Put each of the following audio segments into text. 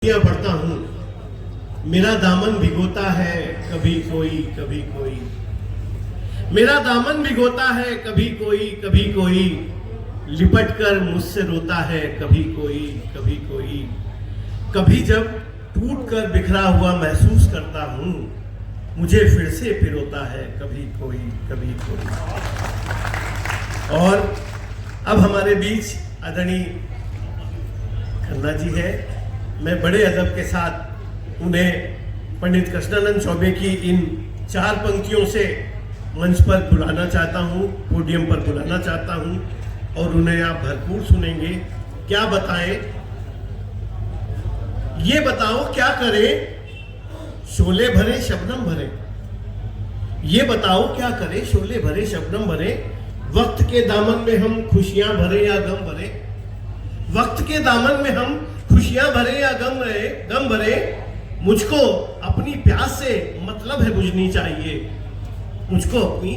पढ़ता हूँ, मेरा दामन भिगोता है कभी कोई, मेरा दामन भिगोता है कभी कोई, लिपट कर मुझसे रोता है कभी कोई, कभी जब टूट कर बिखरा हुआ महसूस करता हूँ, मुझे फिर से पिरोता है कभी कोई। और अब हमारे बीच आदरणीय खन्ना जी है। मैं बड़े अदब के साथ उन्हें पंडित कृष्णानंद चौबे की इन 4 पंक्तियों से मंच पर बुलाना चाहता हूँ, पोडियम पर बुलाना चाहता हूँ और उन्हें आप भरपूर सुनेंगे। क्या बताएं, ये बताओ क्या करें, शोले भरे शबनम भरे। ये बताओ क्या करें, शोले भरे शबनम भरे। वक्त के दामन में हम खुशियां भरे या गम भरे। वक्त के दामन में हम खुशियां भरे या गम भरे। मुझको अपनी प्यास से मतलब है बुझनी चाहिए। मुझको अपनी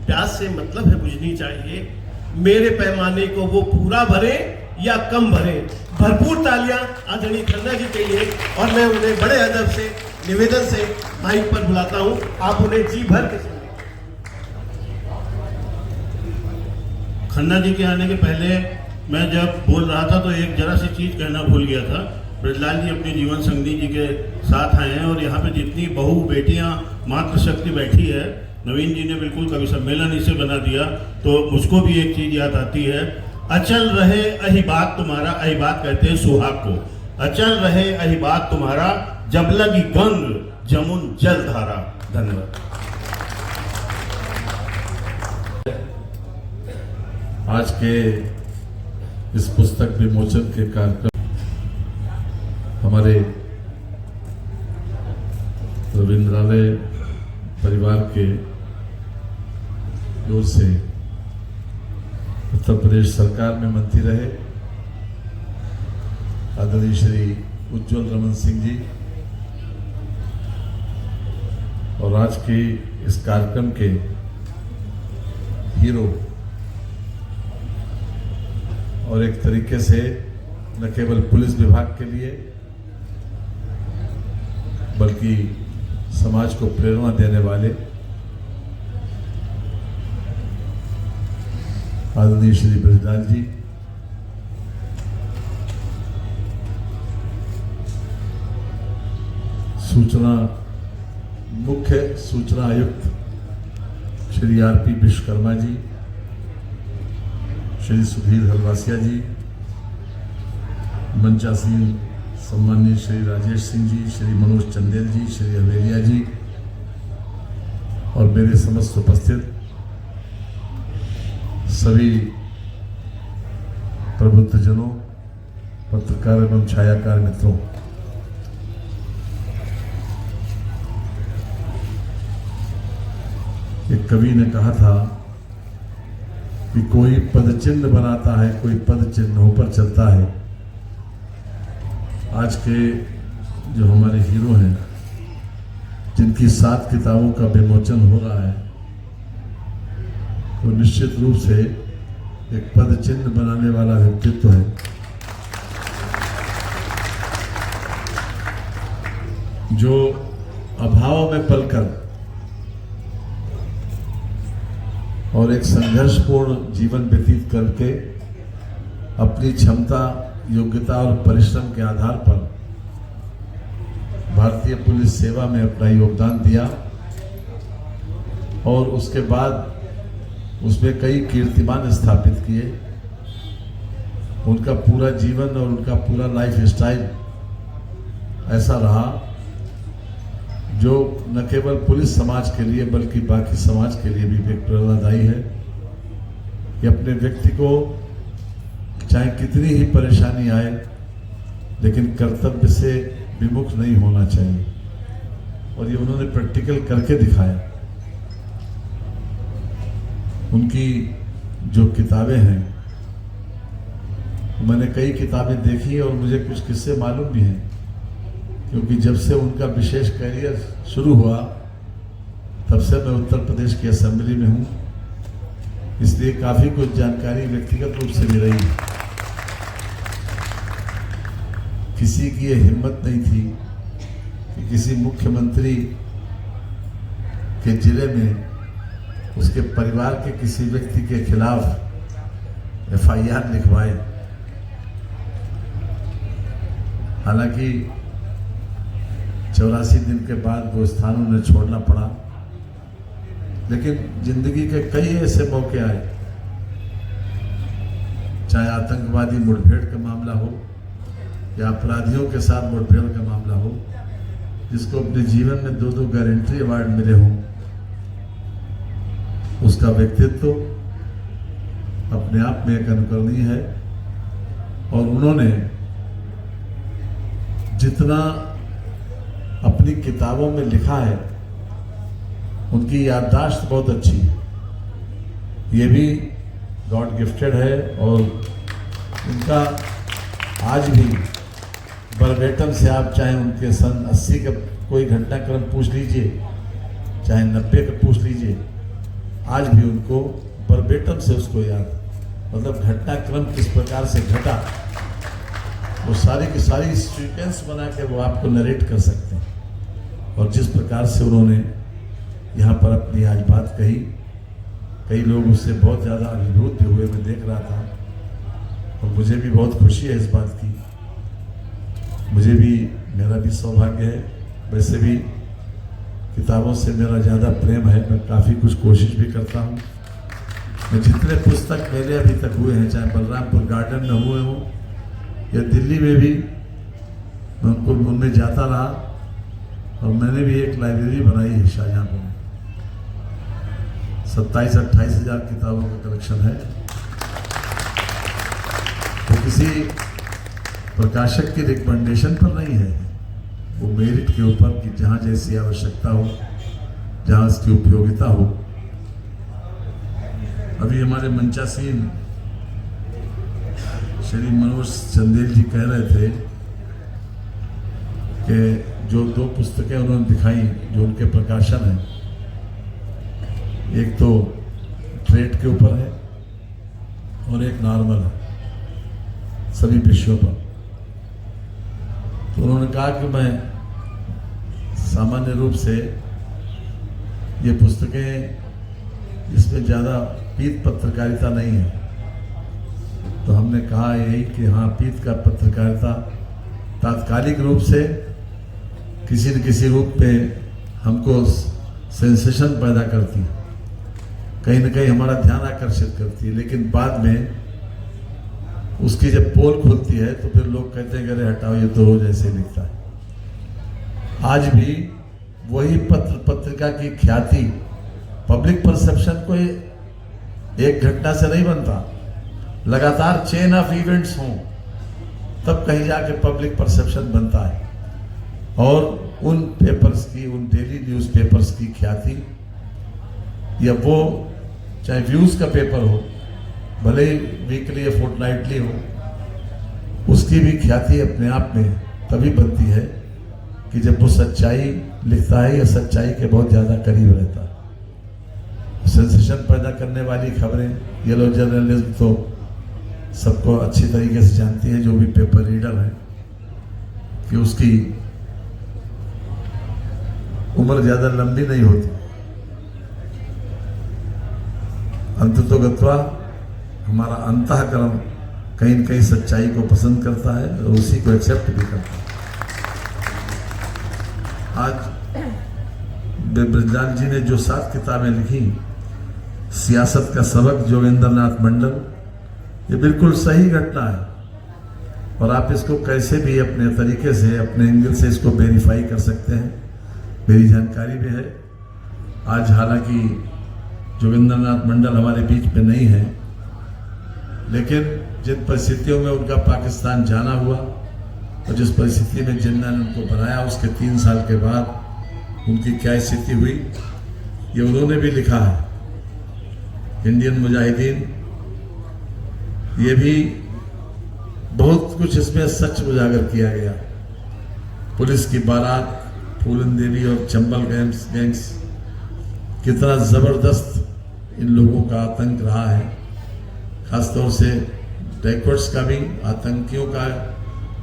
प्यास से मतलब है बुझनी चाहिए। मेरे पैमाने को वो पूरा भरे या कम भरे। भरपूर तालियां आदरणीय खन्ना जी के लिए। और मैं उन्हें बड़े अदब से निवेदन से माइक पर बुलाता हूं, आप उन्हें जी भर के सुनिए। खन्ना जी के आने के पहले मैं जब बोल रहा था तो एक जरा सी चीज कहना भूल गया था। ब्रजलाल जी अपनी जीवन संगनी जी के साथ आए हैं और यहाँ पे जितनी बहू बेटियां मातृशक्ति बैठी है, नवीन जी ने बिल्कुल कवि सम्मेलन इसे बना दिया, तो मुझको भी एक चीज याद आती है। अचल रहे अही बात तुम्हारा, अही बात कहते हैं सुहाग को। अचल रहे अही बात तुम्हारा, जब लगी गंग जमुन जल धारा। धन्यवाद। आज के इस पुस्तक विमोचन के कार्यक्रम हमारे रविंद्रालय परिवार के ओर से उत्तर प्रदेश सरकार में मंत्री रहे आदरणीय श्री उज्ज्वल रमन सिंह जी और आज के इस कार्यक्रम के हीरो और एक तरीके से न केवल पुलिस विभाग के लिए बल्कि समाज को प्रेरणा देने वाले आदरणीय श्री ब्रजलाल जी, मुख्य सूचना आयुक्त श्री आर.पी. विश्वकर्मा जी, श्री सुधीर हलवासिया जी, मंचासीन सम्माननीय श्री राजेश सिंह जी, श्री मनोज चंदेल जी, श्री अवेलिया जी और मेरे समस्त उपस्थित सभी प्रबुद्धजनों, पत्रकार एवं छायाकार मित्रों, एक कवि ने कहा था कि कोई पद चिन्ह बनाता है, कोई पद चिन्हों पर चलता है। आज के जो हमारे हीरो हैं, जिनकी 7 किताबों का विमोचन हो रहा है, वो निश्चित रूप से एक पद चिन्ह बनाने वाला व्यक्तित्व है। जो अभाव में पलकर और एक संघर्षपूर्ण जीवन व्यतीत करके अपनी क्षमता, योग्यता और परिश्रम के आधार पर भारतीय पुलिस सेवा में अपना योगदान दिया और उसके बाद उसमें कई कीर्तिमान स्थापित किए। उनका पूरा जीवन और उनका पूरा लाइफ स्टाइल ऐसा रहा जो न केवल पुलिस समाज के लिए बल्कि बाकी समाज के लिए भी एक प्रेरणादायी है कि अपने व्यक्ति को चाहे कितनी ही परेशानी आए लेकिन कर्तव्य से विमुख नहीं होना चाहिए, और ये उन्होंने प्रैक्टिकल करके दिखाया। उनकी जो किताबें हैं, मैंने कई किताबें देखी और मुझे कुछ किस्से मालूम भी हैं, क्योंकि जब से उनका विशेष करियर शुरू हुआ तब से मैं उत्तर प्रदेश की असेंबली में हूं, इसलिए काफी कुछ जानकारी व्यक्तिगत रूप से भी रही। किसी की ये हिम्मत नहीं थी कि किसी मुख्यमंत्री के जिले में उसके परिवार के किसी व्यक्ति के खिलाफ एफआईआर लिखवाए। हालांकि 84 दिन के बाद वो स्थान उन्हें छोड़ना पड़ा, लेकिन जिंदगी के कई ऐसे मौके आए, चाहे आतंकवादी मुठभेड़ का मामला हो या अपराधियों के साथ मुठभेड़ का मामला हो, जिसको अपने जीवन में 2-2 गारंटी अवार्ड मिले हों, उसका व्यक्तित्व अपने आप में एक अनुकरणीय है। और उन्होंने जितना अपनी किताबों में लिखा है, उनकी याददाश्त बहुत अच्छी है, ये भी गॉड गिफ्टेड है। और उनका आज भी वर्बेटम से आप चाहे उनके सन 80 का कोई घटनाक्रम पूछ लीजिए, चाहे 90 का पूछ लीजिए, आज भी उनको वर्बेटम से उसको याद, मतलब घटनाक्रम किस प्रकार से घटा, वो सारी की सारी सीक्वेंस बना के वो आपको नरेट कर सकते हैं। और जिस प्रकार से उन्होंने यहाँ पर अपनी आज बात कही, कई लोग उससे बहुत ज़्यादा अभिभूत भी हुए, मैं देख रहा था, और मुझे भी बहुत खुशी है इस बात की। मुझे भी, मेरा भी सौभाग्य है, वैसे भी किताबों से मेरा ज़्यादा प्रेम है, मैं काफ़ी कुछ कोशिश भी करता हूँ। मैं जितने पुस्तक मेले अभी तक हुए हैं, चाहे बलरामपुर गार्डन में हुए हों या दिल्ली में भी, मैं उनमें जाता रहा। और मैंने भी एक लाइब्रेरी बनाई है शाहजहाँपुर में, 27-28 हज़ार किताबों का कलेक्शन है। तो किसी प्रकाशक की रिकमेंडेशन पर नहीं है, वो मेरिट के ऊपर कि जहाँ जैसी आवश्यकता हो, जहाँ उसकी उपयोगिता हो। अभी हमारे मंचासीन श्री मनोज चंदेल जी कह रहे थे कि जो 2 पुस्तकें उन्होंने दिखाई जो उनके प्रकाशन हैं, एक तो ट्रेड के ऊपर है और एक नॉर्मल है, सभी विषयों पर। तो उन्होंने कहा कि मैं सामान्य रूप से ये पुस्तकें, इसमें ज़्यादा पीत पत्रकारिता नहीं है। तो हमने कहा यही कि हाँ, पीत का पत्रकारिता तात्कालिक रूप से किसी न किसी रूप में हमको सेंसेशन पैदा करती है, कहीं न कहीं हमारा ध्यान आकर्षित करती है, लेकिन बाद में उसकी जब पोल खुलती है तो फिर लोग कहते हैं कि अरे हटाओ, ये तो रोज ऐसे लिखता है। आज भी वही पत्रिका की ख्याति, पब्लिक परसेप्शन को एक घटना से नहीं बनता, लगातार चेन ऑफ इवेंट्स हों तब कहीं जाके पब्लिक परसेप्शन बनता है। और उन पेपर्स की, उन डेली न्यूज़ पेपर्स की ख्याति, या वो चाहे व्यूज़ का पेपर हो, भले ही वीकली या फोर्टनाइटली हो, उसकी भी ख्याति अपने आप में तभी बनती है कि जब वो सच्चाई लिखता है या सच्चाई के बहुत ज़्यादा करीब रहता है। सेंसेशन पैदा करने वाली खबरें, येलो जर्नलिज्म तो सबको अच्छी तरीके से जानती है, जो भी पेपर रीडर है, कि उसकी उम्र ज़्यादा लंबी नहीं होती। अंततोगत्वा हमारा अंतःकरण कहीं न कहीं सच्चाई को पसंद करता है और उसी को एक्सेप्ट भी करता है। आज ब्रजलाल जी ने जो 7 किताबें लिखी, सियासत का सबक जोगेंद्रनाथ मंडल, ये बिल्कुल सही घटना है। और आप इसको कैसे भी अपने तरीके से, अपने एंगल से इसको वेरीफाई कर सकते हैं, मेरी जानकारी भी है। आज हालांकि जोगेंद्रनाथ मंडल हमारे बीच में नहीं है, लेकिन जिन परिस्थितियों में उनका पाकिस्तान जाना हुआ और जिस परिस्थिति में जिन्ना ने उनको बनाया, उसके 3 साल के बाद उनकी क्या स्थिति हुई, ये उन्होंने भी लिखा है। इंडियन मुजाहिदीन, ये भी बहुत कुछ इसमें सच उजागर किया गया। पुलिस की बारात, फूलन देवी और चंबल गैंग्स, कितना ज़बरदस्त इन लोगों का आतंक रहा है। खासतौर से बैकवर्ड्स का भी, आतंकियों का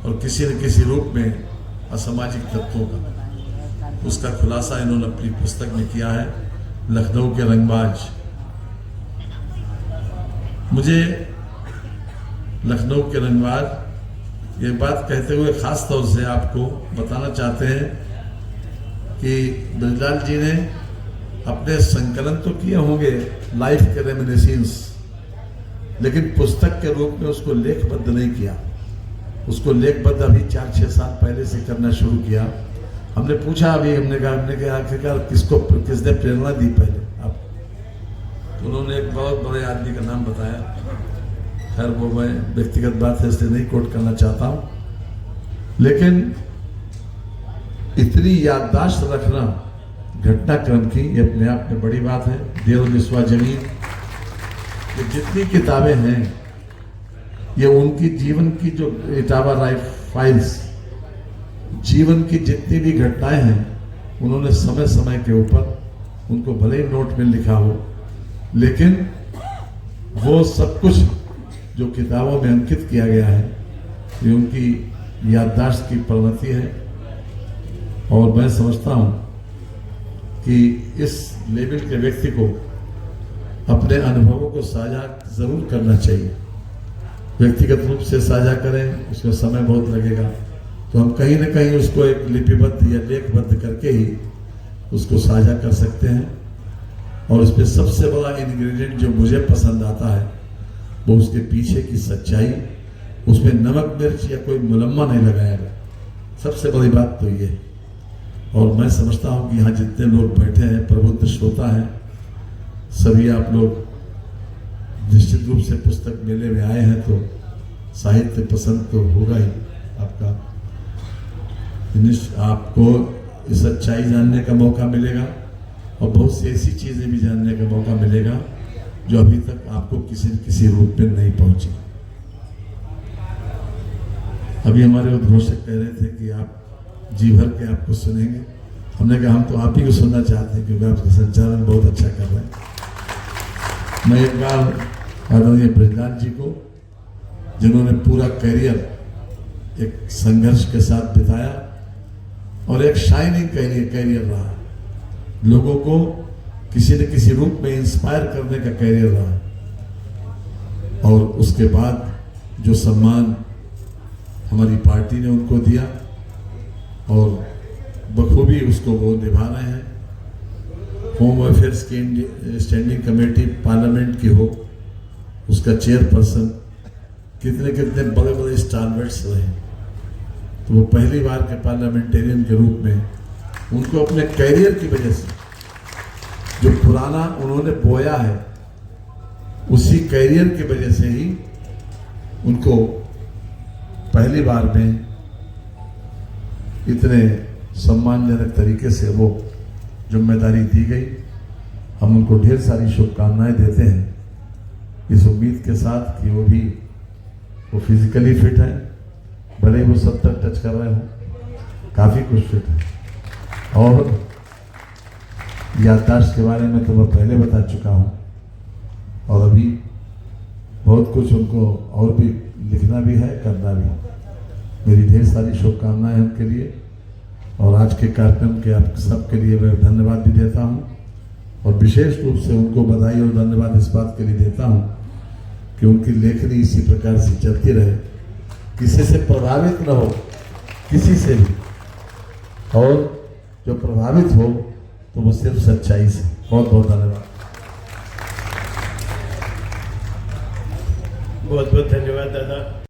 और किसी न किसी रूप में असामाजिक तत्वों का, उसका खुलासा इन्होंने अपनी पुस्तक में किया है, लखनऊ के रंगबाज। मुझे लखनऊ के रंगबाज ये बात कहते हुए खास तौर से आपको बताना चाहते हैं कि ब्रजलाल जी ने अपने संकलन तो किए होंगे लाइफ के रेमिनिसेंस, लेकिन पुस्तक के रूप में उसको लेखबद्ध नहीं किया। उसको लेखबद्ध अभी 4-6 साल पहले से करना शुरू किया। हमने पूछा, अभी हमने कहा आखिरकार किसने प्रेरणा दी पहले आप? तो उन्होंने एक बहुत बड़े आदमी का नाम बताया। खैर वो मैं व्यक्तिगत बात है इसलिए नहीं कोट करना चाहता हूं, लेकिन इतनी याददाश्त रखना घटनाक्रम की, ये अपने आप में बड़ी बात है। देव विश्वा जमीन, ये जितनी किताबें हैं ये उनकी जीवन की जो इटावा लाइफ फाइल्स, जीवन की जितनी भी घटनाएं हैं उन्होंने समय समय के ऊपर उनको भले ही नोट में लिखा हो, लेकिन वो सब कुछ जो किताबों में अंकित किया गया है ये उनकी याददाश्त की परिणति है। और मैं समझता हूं कि इस लेवल के व्यक्ति को अपने अनुभवों को साझा जरूर करना चाहिए। व्यक्तिगत रूप से साझा करें, उसमें समय बहुत लगेगा, तो हम कहीं ना कहीं उसको एक लिपिबद्ध या लेखबद्ध करके ही उसको साझा कर सकते हैं। और उसमें सबसे बड़ा इंग्रेडिएंट जो मुझे पसंद आता है वो उसके पीछे की सच्चाई, उसमें नमक मिर्च या कोई मुलम्मा नहीं लगाया गया। सबसे बड़ी बात तो ये। और मैं समझता हूं कि यहाँ जितने लोग बैठे हैं, प्रबुद्ध श्रोता हैं, सभी आप लोग निश्चित रूप से पुस्तक मेले में आए हैं तो साहित्य पसंद तो होगा ही आपका। आपको इस सच्चाई जानने का मौका मिलेगा और बहुत सी ऐसी चीजें भी जानने का मौका मिलेगा जो अभी तक आपको किसी न किसी रूप में नहीं पहुंची। अभी हमारे उद्घोषक कह रहे थे कि आप जी भर के आपको सुनेंगे। हमने कहा हम तो आप ही को सुनना चाहते हैं क्योंकि आपका संचालन बहुत अच्छा कर रहे हैं। मैं एक बार आदरणीय ब्रजलाल जी को, जिन्होंने पूरा करियर एक संघर्ष के साथ बिताया और एक शाइनिंग करियर रहा, लोगों को किसी न किसी रूप में इंस्पायर करने का करियर रहा, और उसके बाद जो सम्मान हमारी पार्टी ने उनको दिया और बखूबी उसको वो निभा रहे हैं। होम अफेयर्स की स्टैंडिंग कमेटी पार्लियामेंट की हो, उसका चेयरपर्सन, कितने कितने बड़े बड़े स्टारवर्ड्स रहे, तो वो पहली बार के पार्लियामेंटेरियन के रूप में उनको अपने कैरियर की वजह से जो पुराना उन्होंने बोया है उसी कैरियर की वजह से ही उनको पहली बार में इतने सम्मानजनक तरीके से वो जिम्मेदारी दी गई। हम उनको ढेर सारी शुभकामनाएं देते हैं, इस उम्मीद के साथ कि वो फिजिकली फिट है, भले ही वो 70 टच कर रहे हो, काफ़ी कुछ फिट है। और याददाश्त के बारे में तो मैं पहले बता चुका हूँ, और अभी बहुत कुछ उनको और भी लिखना भी है, करना भी। मेरी ढेर सारी शुभकामनाएं हैं उनके लिए, और आज के कार्यक्रम के आप सबके लिए मैं धन्यवाद भी देता हूँ, और विशेष रूप से उनको बधाई और धन्यवाद इस बात के लिए देता हूँ कि उनकी लेखनी इसी प्रकार से चलती रहे, किसी से प्रभावित न हो, किसी से भी, और जो प्रभावित हो तो वो सिर्फ सच्चाई से। बहुत बहुत धन्यवाद। बहुत बहुत धन्यवाद दादा।